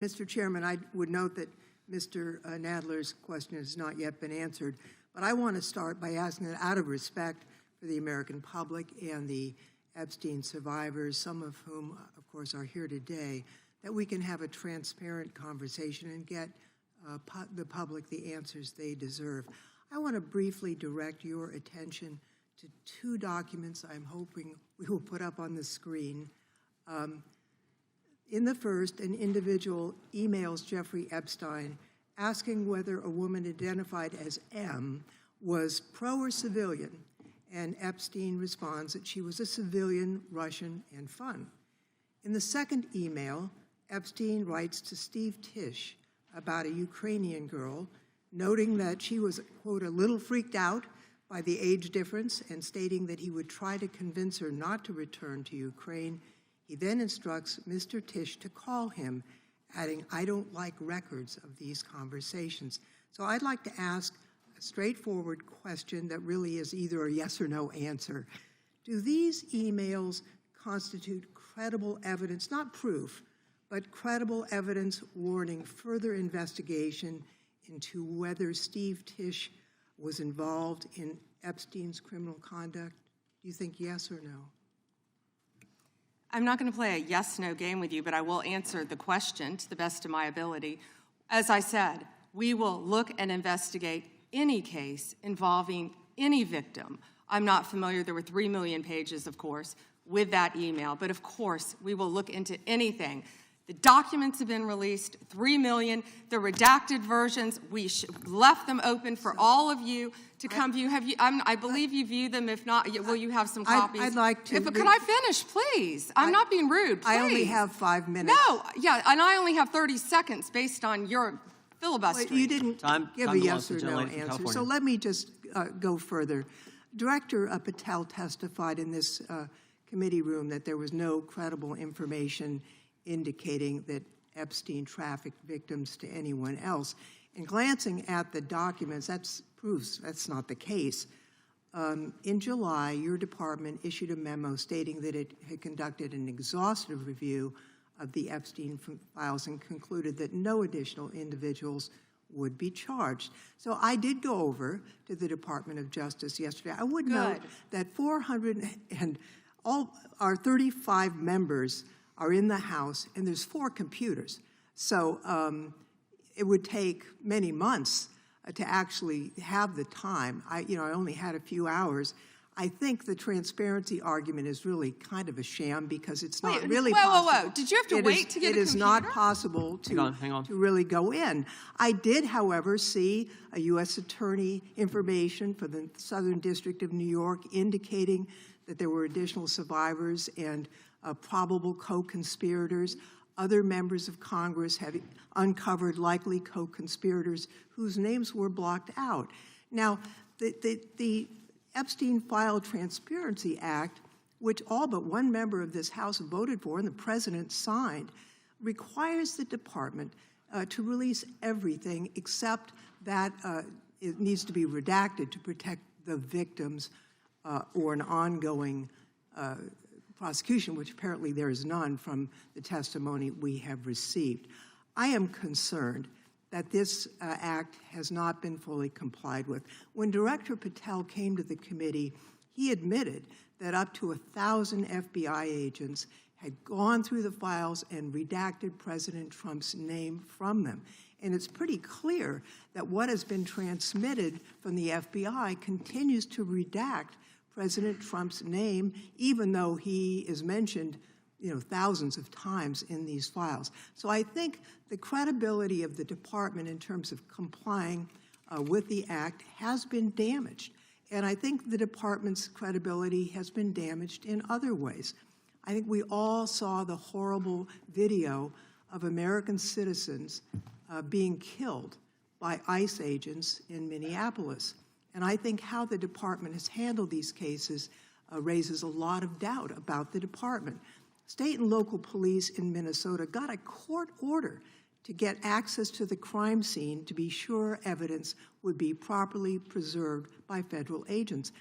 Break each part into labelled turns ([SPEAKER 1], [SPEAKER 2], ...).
[SPEAKER 1] Mr. Chairman, I would note that Mr. Nadler's question has not yet been answered, but I want to start by asking that out of respect for the American public and the Epstein survivors, some of whom, of course, are here today, that we can have a transparent conversation and get the public the answers they deserve. I want to briefly direct your attention to two documents I'm hoping we will put up on the screen. In the first, an individual emails Jeffrey Epstein asking whether a woman identified as M was pro or civilian, and Epstein responds that she was a civilian, Russian, and fun. In the second email, Epstein writes to Steve Tisch about a Ukrainian girl, noting that she was, quote, a little freaked out by the age difference and stating that he would try to convince her not to return to Ukraine. He then instructs Mr. Tisch to call him, adding, I don't like records of these conversations. So I'd like to ask a straightforward question that really is either a yes or no answer. Do these emails constitute credible evidence, not proof, but credible evidence warning further investigation into whether Steve Tisch was involved in Epstein's criminal conduct? Do you think yes or no?
[SPEAKER 2] I'm not going to play a yes-no game with you, but I will answer the question to the best of my ability. As I said, we will look and investigate any case involving any victim. I'm not familiar, there were 3 million pages, of course, with that email, but of course, we will look into anything. The documents have been released, 3 million, the redacted versions, we left them open for all of you to come view. Have you? I believe you view them. If not, will you have some copies?
[SPEAKER 1] I'd like to.
[SPEAKER 2] Could I finish, please? I'm not being rude, please.
[SPEAKER 1] I only have 5 minutes.
[SPEAKER 2] No, yeah, and I only have 30 seconds based on your filibustering.
[SPEAKER 1] Well, you didn't give a yes or no answer, so let me just go further. Director Patel testified in this committee room that there was no credible information indicating that Epstein trafficked victims to anyone else. And glancing at the documents, that proves that's not the case. In July, your department issued a memo stating that it had conducted an exhaustive review of the Epstein files and concluded that no additional individuals would be charged. So I did go over to the Department of Justice yesterday. I would note that 400 and all our 35 members are in the House, and there's 4 computers. So it would take many months to actually have the time. I only had a few hours. I think the transparency argument is really kind of a sham because it's not really possible.
[SPEAKER 2] Whoa. Did you have to wait to get a computer?
[SPEAKER 1] It is not possible to really go in. I did, however, see a U.S. attorney information for the Southern District of New York indicating that there were additional survivors and probable co-conspirators. Other members of Congress have uncovered likely co-conspirators whose names were blocked out. Now, the Epstein File Transparency Act, which all but one member of this House voted for and the President signed, requires the department to release everything except that it needs to be redacted to protect the victims or an ongoing prosecution, which apparently there is none from the testimony we have received. I am concerned that this act has not been fully complied with. When Director Patel came to the committee, he admitted that up to 1,000 FBI agents had gone through the files and redacted President Trump's name from them. And it's pretty clear that what has been transmitted from the FBI continues to redact President Trump's name, even though he is mentioned, thousands of times in these files. So I think the credibility of the department in terms of complying with the act has been damaged. And I think the department's credibility has been damaged in other ways. I think we all saw the horrible video of American citizens being killed by ICE agents in Minneapolis. And I think how the department has handled these cases raises a lot of doubt about the department. State and local police in Minnesota got a court order to get access to the crime scene to be sure evidence would be properly preserved by federal agents.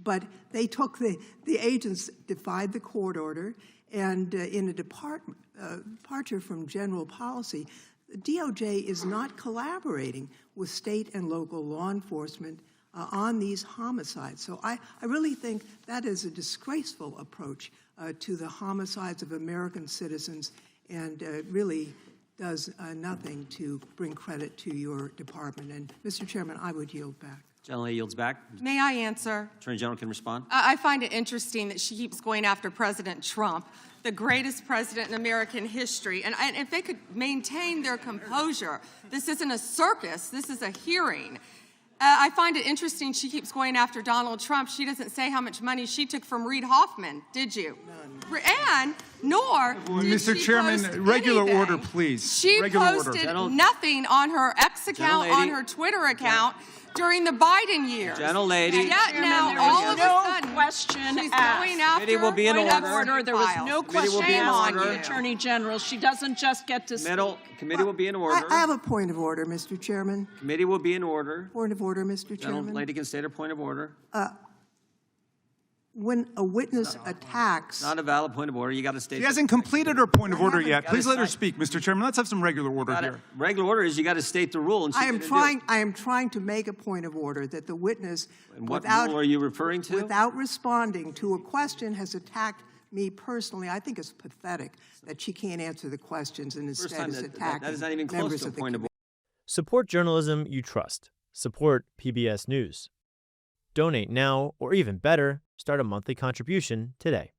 [SPEAKER 1] But they took the agents defied the court order, And in a departure from general policy, the DOJ is not collaborating with state and local law enforcement on these homicides. So I really think that is a disgraceful approach to the homicides of American citizens, and really does nothing to bring credit to your department. And, Mr. Chairman, I would yield back.
[SPEAKER 3] Gentlelady yields back.
[SPEAKER 2] May I answer?
[SPEAKER 3] Attorney General can respond.
[SPEAKER 2] I find it interesting that she keeps going after President Trump, the greatest president in American history. And if they could maintain their composure, this isn't a circus, this is a hearing. I find it interesting she keeps going after Donald Trump. She doesn't say how much money she took from Reid Hoffman, did you? None. And nor did
[SPEAKER 4] Mr.
[SPEAKER 2] she
[SPEAKER 4] Chairman,
[SPEAKER 2] post
[SPEAKER 4] regular
[SPEAKER 2] anything.
[SPEAKER 4] order, please.
[SPEAKER 2] She
[SPEAKER 4] Regular
[SPEAKER 2] posted
[SPEAKER 4] order.
[SPEAKER 2] nothing on her X account,
[SPEAKER 3] Gentlelady.
[SPEAKER 2] on her Twitter account during the Biden years.
[SPEAKER 3] Gentlelady.
[SPEAKER 2] Yet now, all of a sudden,
[SPEAKER 5] question
[SPEAKER 2] she's
[SPEAKER 5] asked.
[SPEAKER 2] going after
[SPEAKER 3] Committee will be in
[SPEAKER 2] point of
[SPEAKER 3] order.
[SPEAKER 5] There was
[SPEAKER 2] file.
[SPEAKER 5] no
[SPEAKER 3] Committee will
[SPEAKER 5] question
[SPEAKER 3] be in
[SPEAKER 5] asked
[SPEAKER 3] order.
[SPEAKER 5] of the Attorney General. She doesn't just get to speak.
[SPEAKER 3] Committee will be in order.
[SPEAKER 1] I have a point of order, Mr. Chairman.
[SPEAKER 3] Committee will be in order.
[SPEAKER 1] Point of order, Mr. Chairman.
[SPEAKER 3] Gentlelady can state her point of order.
[SPEAKER 1] When a witness attacks,
[SPEAKER 3] Not a valid point of order. You got to state.
[SPEAKER 4] She hasn't completed her point of order
[SPEAKER 1] haven't
[SPEAKER 4] yet.
[SPEAKER 3] got
[SPEAKER 4] Please
[SPEAKER 3] to
[SPEAKER 4] let her
[SPEAKER 3] cite-
[SPEAKER 4] speak, Mr. Chairman. Let's have some regular order here.
[SPEAKER 3] Regular order is you got to state the rule. And she
[SPEAKER 1] I am
[SPEAKER 3] didn't do it.
[SPEAKER 1] trying to make a point of order that the witness,
[SPEAKER 3] And what rule are you referring to?
[SPEAKER 1] without responding to a question, has attacked me personally. I think it's pathetic that she can't answer the questions and
[SPEAKER 3] First
[SPEAKER 1] instead
[SPEAKER 3] time
[SPEAKER 1] is
[SPEAKER 3] that
[SPEAKER 1] attacking
[SPEAKER 3] is not even close
[SPEAKER 1] members
[SPEAKER 3] to a
[SPEAKER 1] of the
[SPEAKER 3] point of
[SPEAKER 1] committee.
[SPEAKER 6] Support journalism you trust. Support PBS News. Donate now, or even better, start a monthly contribution today.